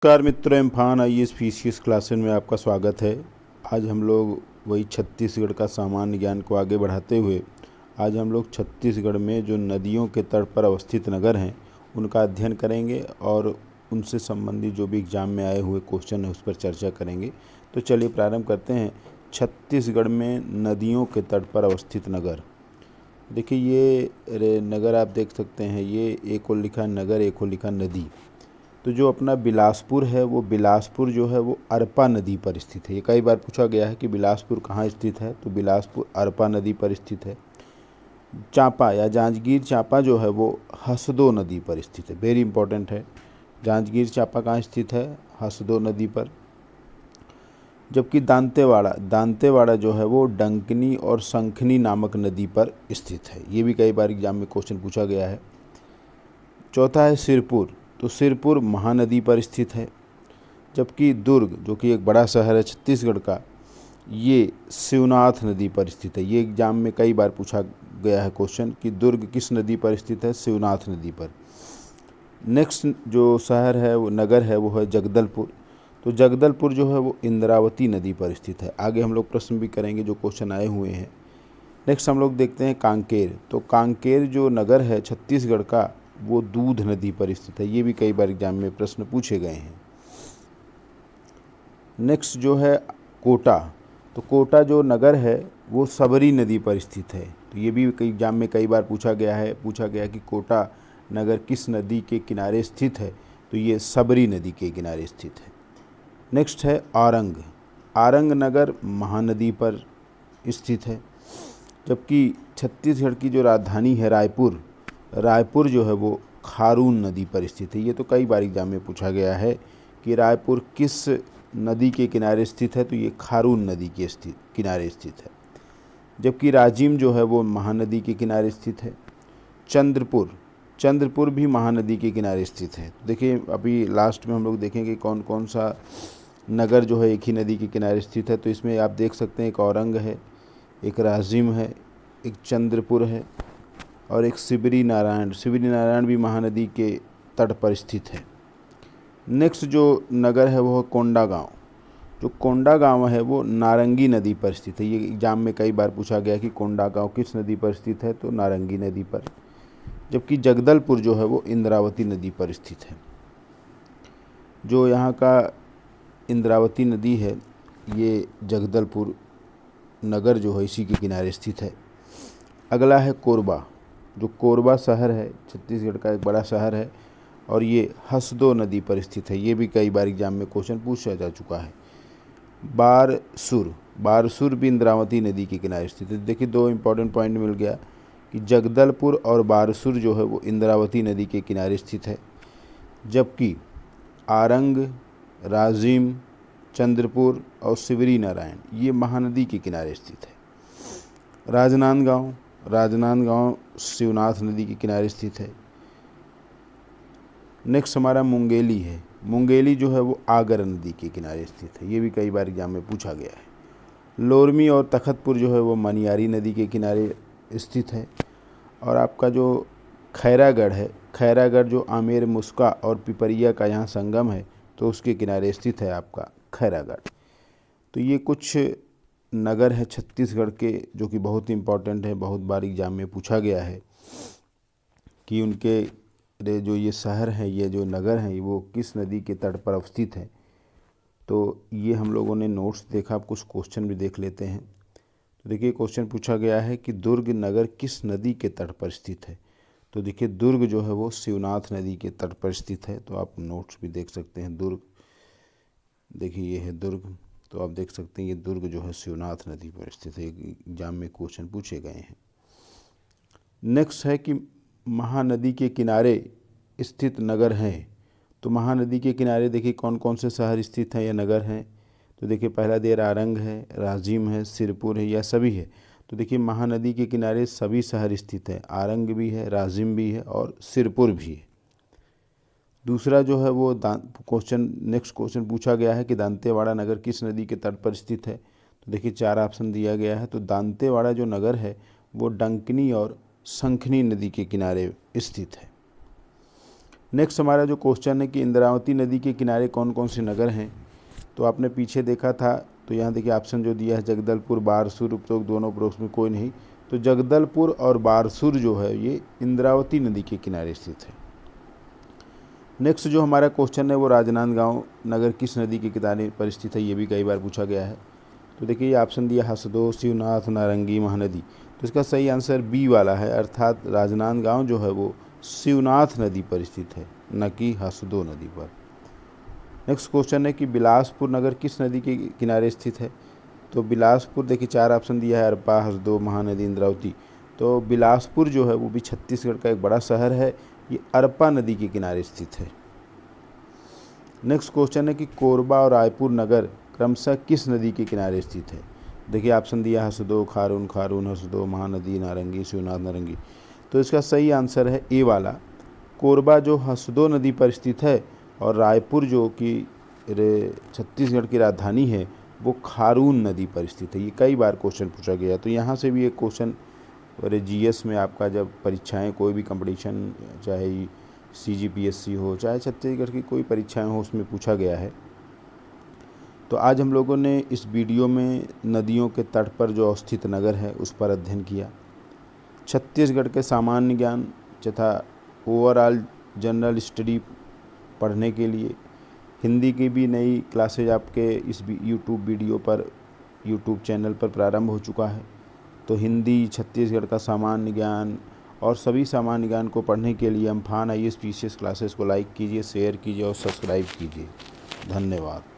नमस्कार मित्रों, इम्फान IAS PCS classes में आपका स्वागत है। आज हम लोग वही छत्तीसगढ़ का सामान्य ज्ञान को आगे बढ़ाते हुए आज हम लोग छत्तीसगढ़ में जो नदियों के तट पर अवस्थित नगर हैं उनका अध्ययन करेंगे और उनसे संबंधित जो भी एग्जाम में आए हुए क्वेश्चन है उस पर चर्चा करेंगे। तो चलिए प्रारंभ करते हैं। छत्तीसगढ़ में नदियों के तट पर अवस्थित नगर। देखिए ये नगर आप देख सकते हैं, ये एक और लिखा नगर, एक और लिखा नदी। तो जो अपना बिलासपुर है वो बिलासपुर जो है वो अरपा नदी पर स्थित है। ये कई बार पूछा गया है कि बिलासपुर कहाँ स्थित है, तो बिलासपुर अरपा नदी पर स्थित है। चांपा या जांजगीर चांपा जो है वो हसदो नदी पर स्थित है। वेरी इंपॉर्टेंट है। जांजगीर चांपा कहाँ स्थित है? हसदो नदी पर। जबकि दांतेवाड़ा जो है वो डंकनी और शंखनी नामक नदी पर स्थित है। ये भी कई बार एग्जाम में क्वेश्चन पूछा गया है। चौथा है सिरपुर, तो सिरपुर महानदी पर स्थित है। जबकि दुर्ग जो कि एक बड़ा शहर है छत्तीसगढ़ का, ये शिवनाथ नदी पर स्थित है। ये एग्जाम में कई बार पूछा गया है क्वेश्चन कि दुर्ग किस नदी पर स्थित है? शिवनाथ नदी पर। नेक्स्ट जो शहर है वो नगर है वो है जगदलपुर। तो जगदलपुर जो है वो इंद्रावती नदी पर स्थित है। आगे हम लोग प्रश्न भी करेंगे जो क्वेश्चन आए हुए हैं। नेक्स्ट हम लोग देखते हैं कांकेर। तो कांकेर जो नगर है छत्तीसगढ़ का वो दूध नदी पर स्थित है। ये भी कई बार एग्जाम में प्रश्न पूछे गए हैं। नेक्स्ट जो है कोटा, तो कोटा जो नगर है वो सबरी नदी पर स्थित है। तो ये भी कई एग्जाम में कई बार पूछा गया कि कोटा नगर किस नदी के किनारे स्थित है, तो ये सबरी नदी के किनारे स्थित है। नेक्स्ट है आरंग नगर महानदी पर स्थित है। जबकि छत्तीसगढ़ की जो राजधानी है रायपुर जो है वो खारून नदी पर स्थित है। ये तो कई बार एग्जाम में पूछा गया है कि रायपुर किस नदी के किनारे स्थित है, तो ये खारून नदी के किनारे स्थित है। जबकि राजिम जो है वो महानदी के किनारे स्थित है। चंद्रपुर भी महानदी के किनारे स्थित है। देखिए अभी लास्ट में हम लोग देखेंगे कौन कौन सा नगर जो है एक ही नदी के किनारे स्थित है। तो इसमें आप देख सकते हैं एक औरंग है, एक राजिम है, एक चंद्रपुर है और एक शिवरी नारायण भी महानदी के तट पर स्थित है। नेक्स्ट जो नगर है वो है कोंडागांव। जो कोंडागांव है वो नारंगी नदी पर स्थित है। ये एग्जाम में कई बार पूछा गया कि कोंडागांव किस नदी पर स्थित है, तो नारंगी नदी पर। जबकि जगदलपुर जो है वो इंद्रावती नदी पर स्थित है। जो यहाँ का इंद्रावती नदी है ये जगदलपुर नगर जो है इसी के किनारे स्थित है। अगला है कोरबा। जो कोरबा शहर है छत्तीसगढ़ का एक बड़ा शहर है और ये हसदो नदी पर स्थित है। ये भी कई बार एग्जाम में क्वेश्चन पूछा जा चुका है। बारसूर भी इंद्रावती नदी के किनारे स्थित है। देखिए दो इम्पॉर्टेंट पॉइंट मिल गया कि जगदलपुर और बारसूर जो है वो इंद्रावती नदी के किनारे स्थित है। जबकि आरंग, राजिम, चंद्रपुर और शिवरी नारायण ये महानदी के किनारे स्थित है। राजनांदगांव शिवनाथ नदी के किनारे स्थित है। नेक्स्ट हमारा मुंगेली है। मुंगेली जो है वो आगर नदी के किनारे स्थित है। ये भी कई बार एग्जाम में पूछा गया है। लोरमी और तखतपुर जो है वो मनियारी नदी के किनारे स्थित है। और आपका जो खैरागढ़ जो आमेर, मुस्का और पिपरिया का यहाँ संगम है तो उसके किनारे स्थित है आपका खैरागढ़। तो ये कुछ नगर है छत्तीसगढ़ के जो कि बहुत इम्पॉर्टेंट है, बहुत बार एग्जाम में पूछा गया है कि उनके जो ये शहर हैं, ये जो नगर हैं वो किस नदी के तट पर अवस्थित है। तो ये हम लोगों ने नोट्स देखा, अब कुछ क्वेश्चन भी देख लेते हैं। तो देखिए क्वेश्चन पूछा गया है कि दुर्ग नगर किस नदी के तट पर स्थित है। तो देखिए दुर्ग जो है वो शिवनाथ नदी के तट पर स्थित है। तो आप नोट्स भी देख सकते हैं। दुर्ग, देखिए ये है दुर्ग, तो आप देख सकते हैं ये दुर्ग जो है शिवनाथ नदी पर स्थित है। एग्जाम में क्वेश्चन पूछे गए हैं। नेक्स्ट है कि महानदी के किनारे स्थित नगर हैं। तो महानदी के किनारे देखिए कौन कौन से शहर स्थित हैं या नगर हैं। तो देखिए पहला देर आरंग है, राजिम है, सिरपुर है या सभी है। तो देखिए महानदी के किनारे सभी शहर स्थित हैं। आरंग भी है, राजिम भी है और सिरपुर भी है। दूसरा जो है वो नेक्स्ट क्वेश्चन पूछा गया है कि दांतेवाड़ा नगर किस नदी के तट पर स्थित है। तो देखिए 4 ऑप्शन दिया गया है। तो दांतेवाड़ा जो नगर है वो डंकनी और शंखनी नदी के किनारे स्थित है। नेक्स्ट हमारा जो क्वेश्चन है कि इंद्रावती नदी के किनारे कौन कौन से नगर हैं। तो आपने पीछे देखा था, तो यहाँ देखिए ऑप्शन जो दिया है जगदलपुर, बारसूर, उपरोक्त दोनों, उपरोक्त में कोई नहीं। तो जगदलपुर और बारसूर जो है ये इंद्रावती नदी के किनारे स्थित है। नेक्स्ट जो हमारा क्वेश्चन है वो राजनांदगांव नगर किस नदी के किनारे पर स्थित है, ये भी कई बार पूछा गया है। तो देखिए ये ऑप्शन दिया हसदो, शिवनाथ, नारंगी, महानदी। तो इसका सही आंसर बी वाला है, अर्थात राजनांदगांव जो है वो शिवनाथ नदी पर स्थित है, न कि हसदो नदी पर। नेक्स्ट क्वेश्चन है कि बिलासपुर नगर किस नदी के किनारे स्थित है। तो बिलासपुर देखिए 4 ऑप्शन दिया है, अरपा, हसदो, महानदी, इंद्रावती। तो बिलासपुर जो है वो भी छत्तीसगढ़ का एक बड़ा शहर है, ये अरपा नदी के किनारे स्थित है। नेक्स्ट क्वेश्चन है कि कोरबा और रायपुर नगर क्रमशः किस नदी के किनारे स्थित है। देखिए ऑप्शन दिया हसदो, खारून, खारून, हसदो, महानदी, नारंगी, शिवनाथ, नारंगी। तो इसका सही आंसर है ए वाला, कोरबा जो हसदो नदी पर स्थित है और रायपुर जो कि छत्तीसगढ़ की राजधानी है वो खारून नदी पर स्थित है। ये कई बार क्वेश्चन पूछा गया, तो यहाँ से भी एक क्वेश्चन जीएस में आपका जब परीक्षाएं कोई भी कंपटीशन, चाहे सीजीपीएससी हो चाहे छत्तीसगढ़ की कोई परीक्षाएं हो, उसमें पूछा गया है। तो आज हम लोगों ने इस वीडियो में नदियों के तट पर जो अवस्थित नगर है उस पर अध्ययन किया। छत्तीसगढ़ के सामान्य ज्ञान तथा ओवरऑल जनरल स्टडी पढ़ने के लिए हिंदी की भी नई क्लासेज आपके इस यूट्यूब चैनल पर प्रारंभ हो चुका है। तो हिंदी, छत्तीसगढ़ का सामान्य ज्ञान और सभी सामान्य ज्ञान को पढ़ने के लिए अम्फान IAS PCS क्लासेस को लाइक कीजिए, शेयर कीजिए और सब्सक्राइब कीजिए। धन्यवाद।